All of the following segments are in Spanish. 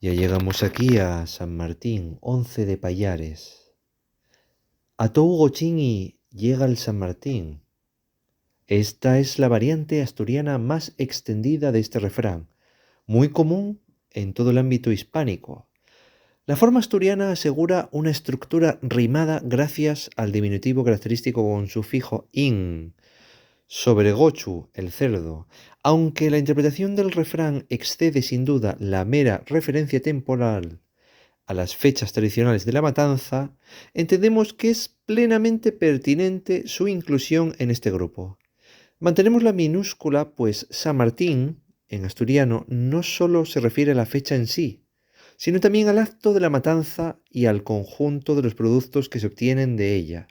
Ya llegamos aquí a San Martín, 11 de Payares. A tou gochini llega el San Martín. Esta es la variante asturiana más extendida de este refrán, muy común en todo el ámbito hispánico. La forma asturiana asegura una estructura rimada gracias al diminutivo característico con sufijo in, sobre gochu, el cerdo. Aunque la interpretación del refrán excede sin duda la mera referencia temporal a las fechas tradicionales de la matanza, entendemos que es plenamente pertinente su inclusión en este grupo. Mantenemos la minúscula, pues San Martín, en asturiano, no solo se refiere a la fecha en sí, sino también al acto de la matanza y al conjunto de los productos que se obtienen de ella.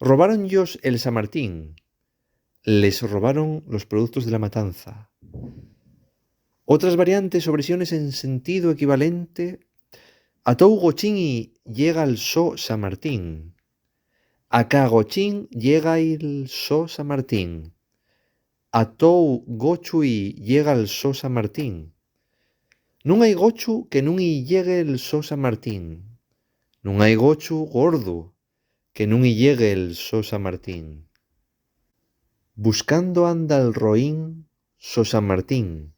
Robaron ellos el San Martín, les robaron los productos de la matanza. Otras variantes o versiones en sentido equivalente: atou gochini llega el so San Martín. Acá gochín llega el so San Martín. Atou gochui llega el so San Martín. Nun hai gochu que nun y llegue el so San Martín. Nun hai gochu gordo que nun y llegue el so San Martín. Buscando anda el roín so San Martín.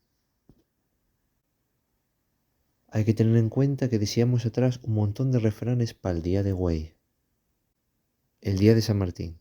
Hay que tener en cuenta que decíamos atrás un montón de refranes para el día de güey, el día de San Martín.